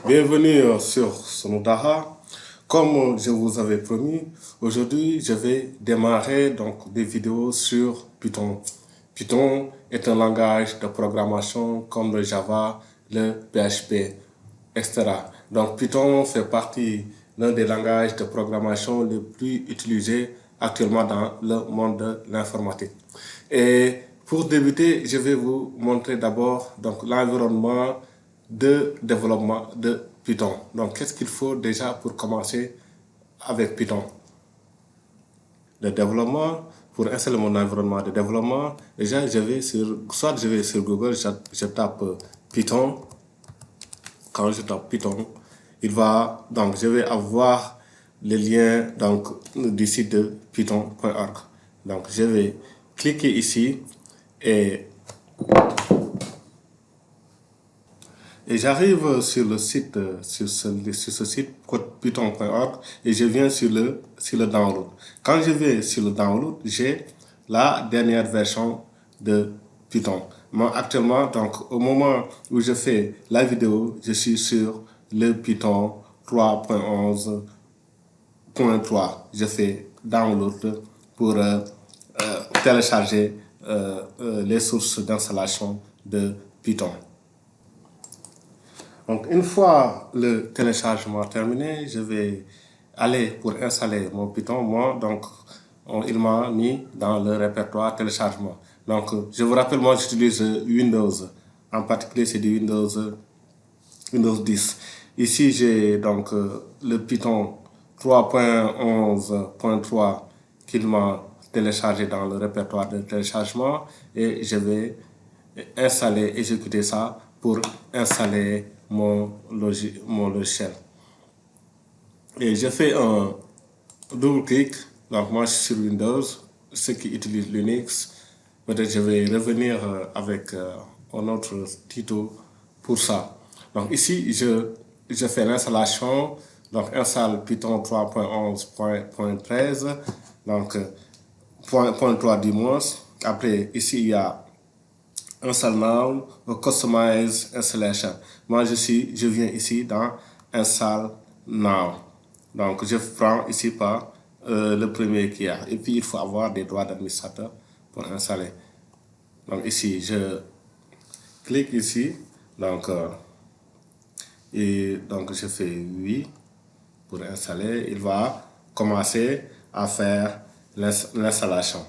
Bienvenue sur Sonodara. Comme je vous avais promis, aujourd'hui je vais démarrer donc des vidéos sur Python. Python est un langage de programmation comme le Java, le PHP, etc. Donc Python fait partie l'un des langages de programmation les plus utilisés actuellement dans le monde de l'informatique. Et pour débuter, je vais vous montrer d'abord donc l'environnement de développement de Python. Donc, qu'est-ce qu'il faut déjà pour commencer avec Python? Le développement, pour installer mon environnement de développement, déjà, soit je vais sur Google, je tape Python. Quand je tape Python, donc je vais avoir le lien donc, du site de python.org. Donc, je vais cliquer ici et j'arrive sur le site, sur ce site, python.org, et je viens sur le download. Quand je vais sur le download, j'ai la dernière version de Python. Moi, actuellement, donc, au moment où je fais la vidéo, je suis sur le Python 3.11.3. Je fais download pour télécharger les sources d'installation de Python. Donc, une fois le téléchargement terminé, je vais aller pour installer mon Python. Moi, donc, il m'a mis dans le répertoire téléchargement. Donc, je vous rappelle, moi, j'utilise Windows. En particulier, c'est du Windows 10. Ici, j'ai donc le Python 3.11.3 qu'il m'a téléchargé dans le répertoire de téléchargement et je vais installer, exécuter ça pour installer mon logiciel. Et je fais un double clic. Donc moi je suis sur Windows. Ceux qui utilisent Linux, peut-être je vais revenir avec un autre tuto pour ça. Donc ici je fais l'installation. Donc installe Python 3.11.13. Donc point 3 du moins. Après ici il y a Install Now, Customize Installation. Moi, je viens ici dans Install Now. Donc, je prends ici par le premier qu'il y a. Et puis, il faut avoir des droits d'administrateur pour installer. Donc, ici, je clique ici. Donc, je fais oui pour installer. Il va commencer à faire l'installation.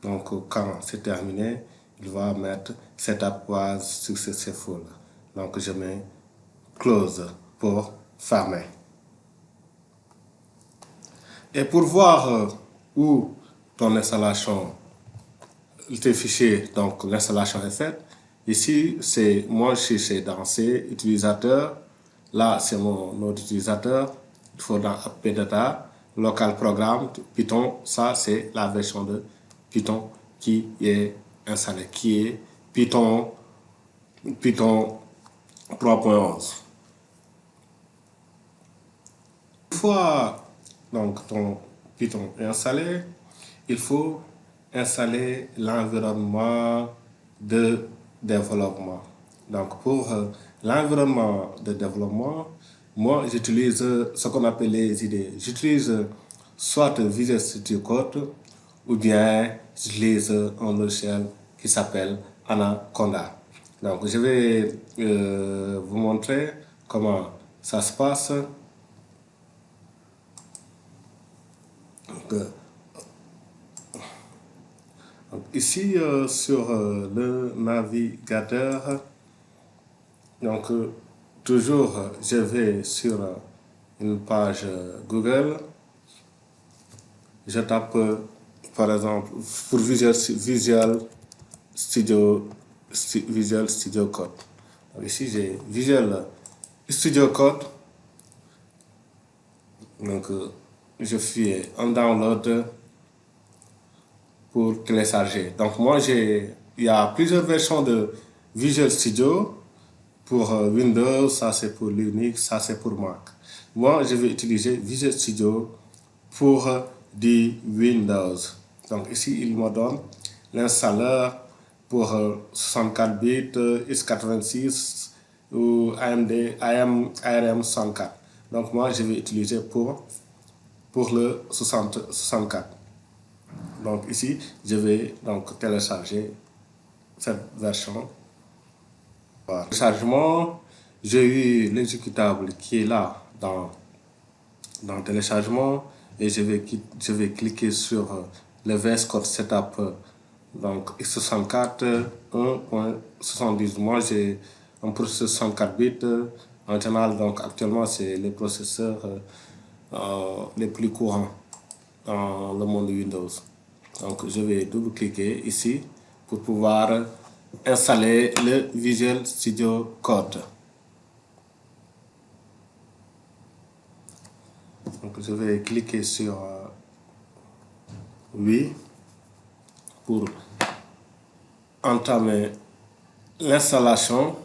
Donc, quand c'est terminé, il va mettre Setup was successful. Donc, je mets Close pour fermer. Et pour voir où ton installation, tes fichiers, donc l'installation est faite, ici, moi, c'est dans ces utilisateurs. Là, c'est mon autre utilisateur. Il faut dans appdata, local programme, Python. Ça, c'est la version de Python qui est installée, qui est Python 3.11. Une fois donc, ton Python est installé, il faut installer l'environnement de développement. Donc pour l'environnement de développement, moi j'utilise ce qu'on appelle les idées. J'utilise soit Visual Studio Code ou bien j'utilise un logiciel qui s'appelle Anaconda. Donc je vais vous montrer comment ça se passe. Donc, ici sur le navigateur, donc toujours je vais sur une page Google, je tape par exemple pour Visual Studio Code. Donc, ici j'ai Visual Studio Code, donc je fais un download pour télécharger. Donc moi il y a plusieurs versions de Visual Studio. Pour Windows, ça c'est pour Linux, ça c'est pour Mac. Moi je vais utiliser Visual Studio pour du Windows. Donc ici il me donne l'installeur pour 64 bits, x86 ou AMD, ARM 64. Donc moi, je vais utiliser pour le 64. Donc ici, je vais donc télécharger cette version. Voilà. Le téléchargement, j'ai eu l'exécutable qui est là dans téléchargement et je vais cliquer sur le VS Code Setup donc x64 1.70. Moi j'ai un processeur 64 bits. En général, donc actuellement, c'est les processeurs les plus courants dans le monde Windows. Donc je vais double-cliquer ici pour pouvoir installer le Visual Studio Code. Donc je vais cliquer sur oui pour entamer l'installation.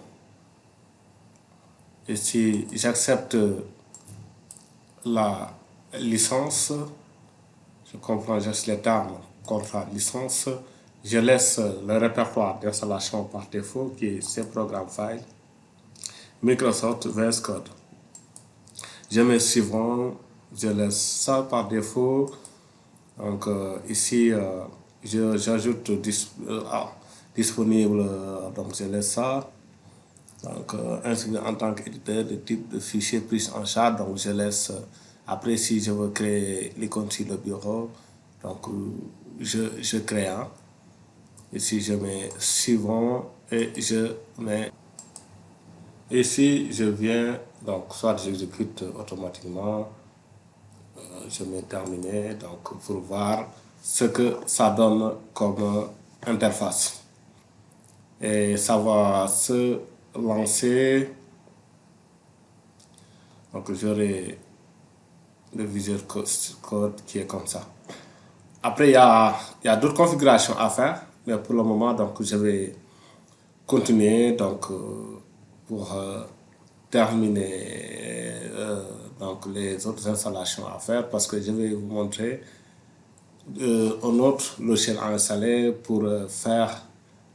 Et si j'accepte la licence, je comprends juste les termes contrat licence, je laisse le répertoire d'installation par défaut qui est C Program File, Microsoft VS Code. Je mets suivant, je laisse ça par défaut. Donc ici, j'ajoute disponible, donc je laisse ça. Donc ainsi en tant qu'éditeur de type de fichier pris en charge, donc je laisse, après si je veux créer l'icône sur le bureau, donc je crée un. Ici je mets suivant et je mets, ici je viens, donc soit j'exécute automatiquement, je mets terminé, donc pour voir ce que ça donne comme interface. Et ça va se lancer. Donc j'aurai le Visual Code qui est comme ça. Après, il y a d'autres configurations à faire, mais pour le moment, donc je vais continuer donc, pour terminer donc, les autres installations à faire parce que je vais vous montrer un autre logiciel à installer pour faire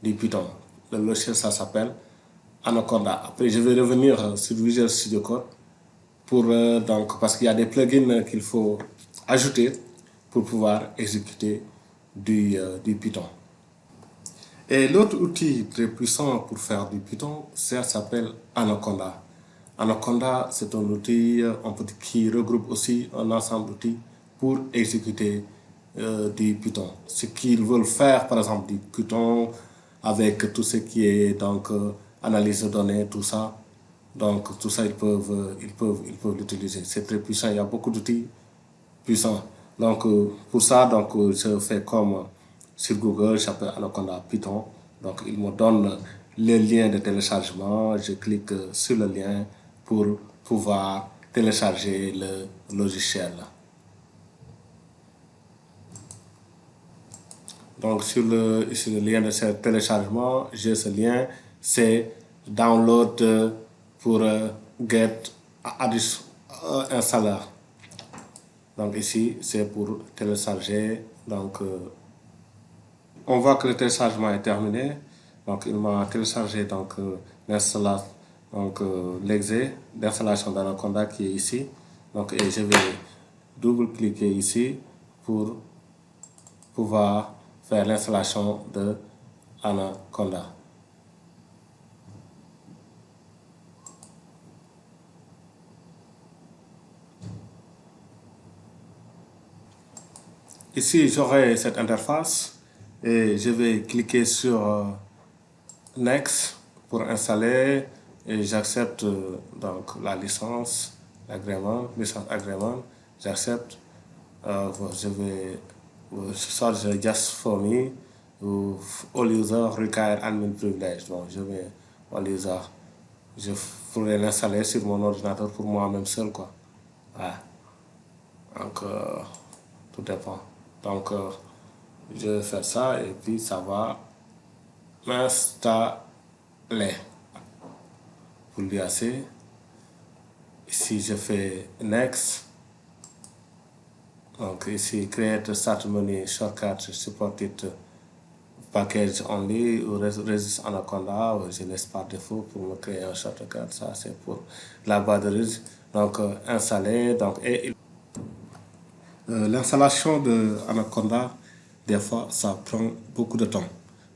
du Python. Le logiciel, ça s'appelle Anaconda. Après, je vais revenir sur Visual Studio Code pour, donc, parce qu'il y a des plugins qu'il faut ajouter pour pouvoir exécuter du Python. Et l'autre outil très puissant pour faire du Python, ça s'appelle Anaconda. Anaconda, c'est un outil qui regroupe aussi un ensemble d'outils pour exécuter du Python. Ce qu'ils veulent faire, par exemple, du Python avec tout ce qui est donc analyse de données, tout ça. Donc tout ça, ils peuvent l'utiliser. C'est très puissant. Il y a beaucoup d'outils puissants. Donc pour ça, donc je fais comme sur Google, j'appelle Anaconda Python. Donc il me donne le lien de téléchargement. Je clique sur le lien pour pouvoir télécharger le logiciel. Donc sur le lien de téléchargement, j'ai ce lien, c'est download pour get installer. Donc ici, c'est pour télécharger. Donc on voit que le téléchargement est terminé. Donc il m'a téléchargé donc l'installation, donc l'exé d'installation d'Anaconda qui est ici. Donc et je vais double-cliquer ici pour pouvoir faire l'installation de Anaconda. Ici, j'aurai cette interface et je vais cliquer sur Next pour installer et j'accepte donc la licence agrément, j'accepte. Je vais soit just for me ou all user require admin privilege. Donc je vais all user. Je pourrais l'installer sur mon ordinateur pour moi-même seul quoi. Ouais. Donc tout dépend. Donc je vais faire ça et puis ça va m'installer. Pour l'UAC. Ici je fais Next. Donc ici Create Start Menu Shortcut Supported package only ou Resist Anaconda, je laisse par défaut pour me créer un shortcut. Ça, c'est pour la barre de Resist. Donc, installer. Donc, et l'installation de Anaconda, des fois, ça prend beaucoup de temps.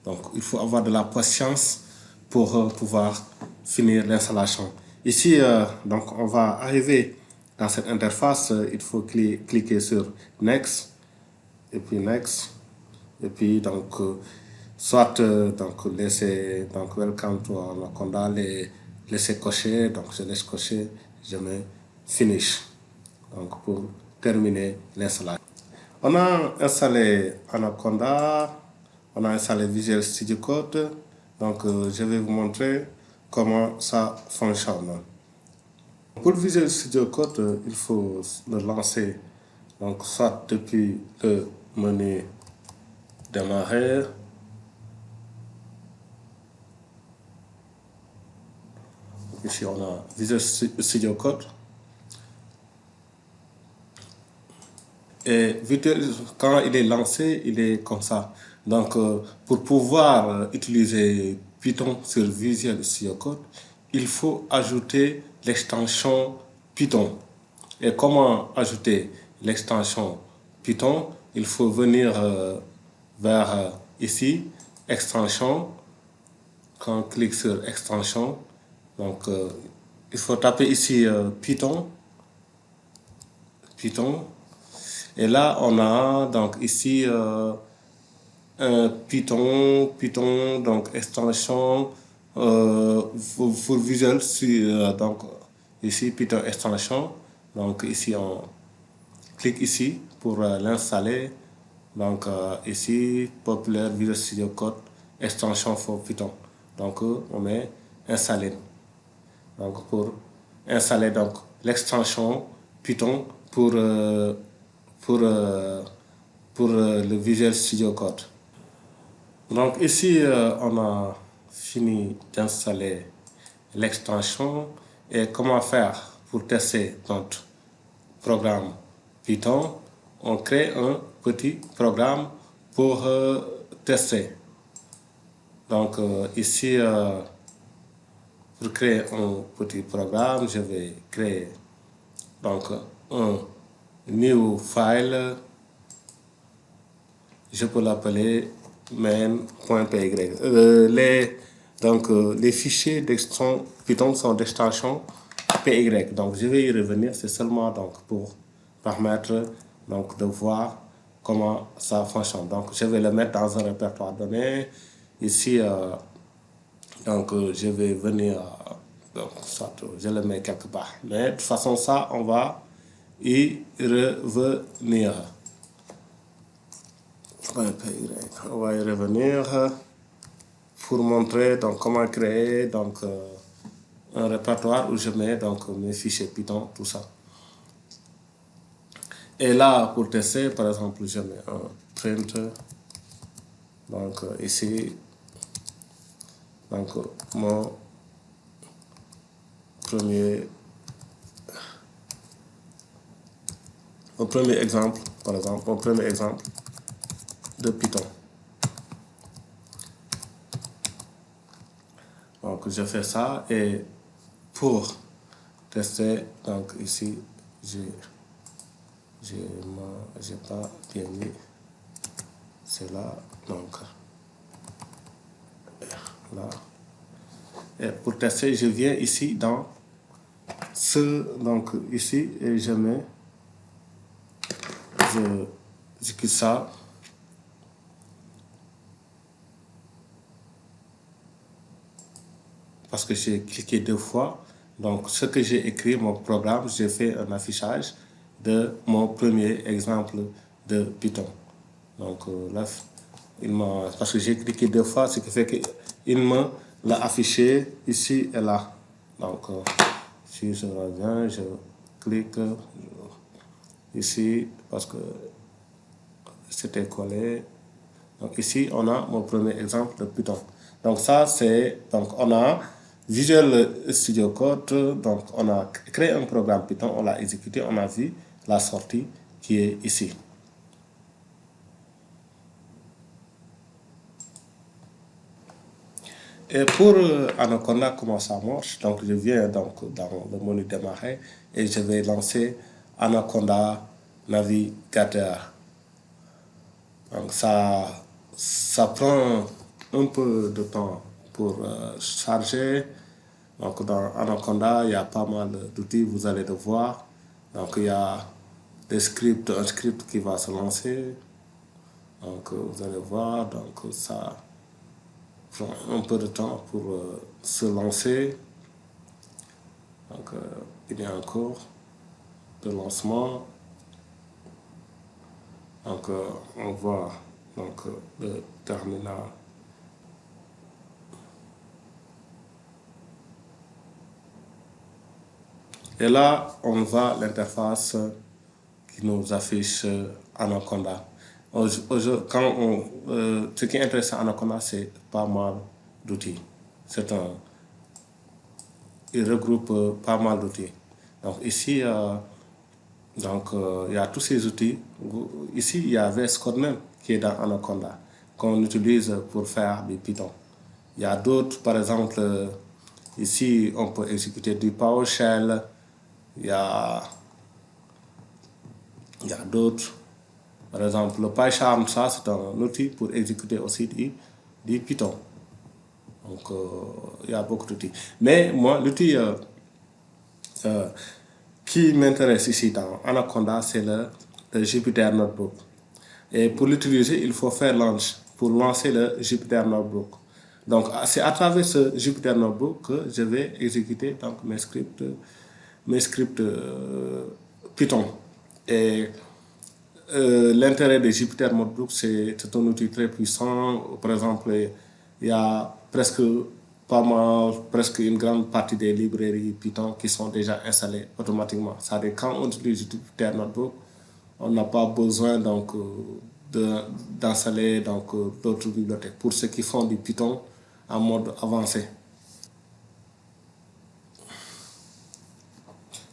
Donc, il faut avoir de la patience pour pouvoir finir l'installation. Ici, donc, on va arriver dans cette interface. Il faut cliquer sur Next, et puis Next, et puis donc, soit donc, laisser donc, Welcome to Anaconda, laisser cocher. Donc, je laisse cocher, je mets Finish. Donc, pour terminer l'installation. On a installé Anaconda, on a installé Visual Studio Code. Donc, je vais vous montrer comment ça fonctionne. Pour Visual Studio Code, il faut le lancer donc, soit depuis le menu Démarrer. Ici, on a Visual Studio Code. Et quand il est lancé, il est comme ça. Donc, pour pouvoir utiliser Python sur Visual Studio Code, il faut ajouter l'extension Python. Et comment ajouter l'extension Python? Il faut venir vers ici, extension. Quand on clique sur extension, donc il faut taper ici Python. Et là, on a donc ici un Python, donc extension pour Visual, donc ici Python extension. Donc ici, on clique ici pour l'installer. Donc ici, Popular Visual Studio Code extension for Python. Donc on met installer. Donc pour installer donc l'extension Python pour le Visual Studio Code. Donc ici, on a fini d'installer l'extension. Et comment faire pour tester notre programme Python? On crée un petit programme pour tester. Donc ici, pour créer un petit programme, je vais créer donc un new file. Je peux l'appeler main.py. Les fichiers Python sont d'extension py. Donc, je vais y revenir. C'est seulement donc, pour permettre donc, de voir comment ça fonctionne. Donc, je vais le mettre dans un répertoire donné. Ici, je vais venir, donc, soit, je le mets quelque part. Mais de toute façon, ça, on va y revenir. On va y revenir pour montrer donc, comment créer donc, un répertoire où je mets donc, mes fichiers Python, tout ça. Et là, pour tester, par exemple, je mets un print. Donc ici, donc, mon premier exemple, par exemple, mon premier exemple de Python. Donc, je fais ça et pour tester, donc ici, j'ai pas bien mis cela, donc là. Et pour tester, je viens ici dans donc ici, et je mets, je quitte ça. Parce que j'ai cliqué 2 fois. Donc, ce que j'ai écrit, mon programme, j'ai fait un affichage de mon premier exemple de Python. Donc, là, parce que j'ai cliqué 2 fois, ce qui fait qu'il me l'a affiché ici et là. Donc, si je reviens, je clique ici parce que c'était collé. Donc, ici, on a mon premier exemple de Python. Donc, ça, c'est... Donc, on a Visual Studio Code. Donc, on a créé un programme Python, on l'a exécuté, on a vu la sortie qui est ici. Et pour Anaconda, comment ça marche? Donc, je viens donc dans le menu démarrer et je vais lancer Anaconda Navigateur. Donc, ça prend un peu de temps pour charger. Donc, dans Anaconda, il y a pas mal d'outils, vous allez le voir. Donc, il y a des scripts, un script qui va se lancer. Donc, vous allez voir, donc ça prend un peu de temps pour se lancer. Donc, il y a encore de lancement. Donc, on voit donc, le terminal. Et là, on voit l'interface qui nous affiche Anaconda. Ce qui est intéressant à Anaconda, c'est pas mal d'outils. Il regroupe pas mal d'outils. Donc ici, il y a tous ces outils. Ici, il y a VS Code même qui est dans Anaconda, qu'on utilise pour faire du Python. Il y a d'autres, par exemple, ici, on peut exécuter du PowerShell. Il y a, il y a d'autres. Par exemple, le PyCharm, ça, c'est un outil pour exécuter aussi du Python. Donc, il y a beaucoup d'outils. Mais moi, l'outil qui m'intéresse ici dans Anaconda, c'est le Jupyter Notebook. Et pour l'utiliser, il faut faire launch pour lancer le Jupyter Notebook. Donc, c'est à travers ce Jupyter Notebook que je vais exécuter donc, mes scripts Python. Et l'intérêt de Jupyter Notebook, c'est un outil très puissant. Par exemple, il y a presque une grande partie des librairies Python qui sont déjà installées automatiquement. C'est-à-dire quand on utilise Jupyter Notebook, on n'a pas besoin donc d'installer d'autres bibliothèques pour ceux qui font du Python en mode avancé.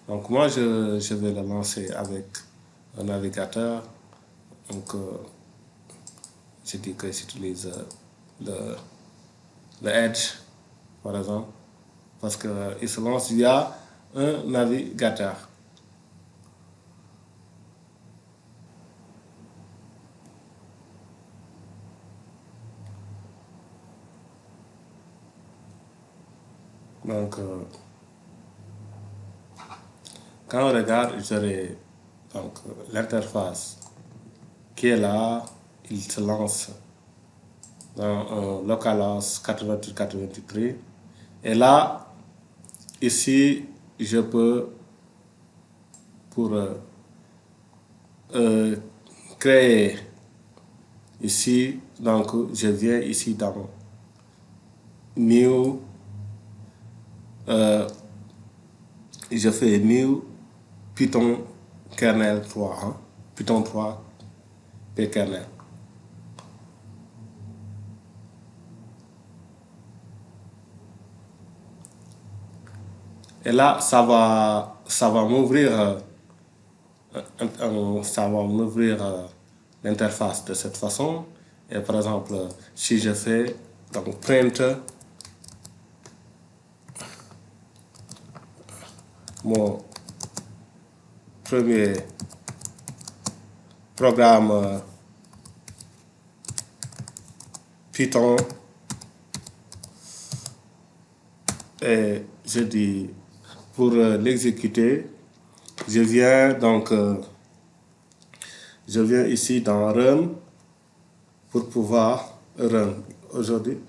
Donc moi, je vais le lancer avec un navigateur. Donc, je dis que j'utilise le Edge, par exemple, parce qu'il se lance via un navigateur. Donc, quand on regarde, j'aurai l'interface qui est là, il se lance dans un localhost 88-83. Et là, ici, je peux, pour créer ici, donc je viens ici dans New, je fais New Python kernel 3, hein, Python 3 pkernel. Et là, ça va m'ouvrir l'interface de cette façon. Et par exemple, si je fais donc print mon premier programme Python et je dis pour l'exécuter, je viens ici dans Run pour pouvoir run. Aujourd'hui,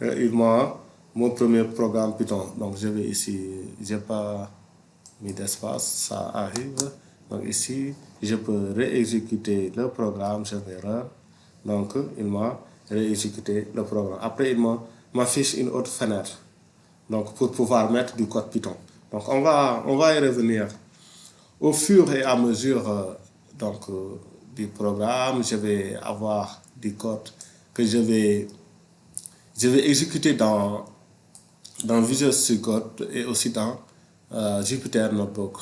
il m'a mon premier programme Python. Donc je vais ici, j'ai pas mis d'espace, ça arrive. Donc ici, je peux réexécuter le programme, je vais run. Donc il m'a réexécuté le programme. Après, il m'affiche une autre fenêtre. Donc pour pouvoir mettre du code Python. Donc on va y revenir. Au fur et à mesure du programme, je vais avoir du code que je vais exécuter dans Visual Studio Code et aussi dans Jupyter Notebook.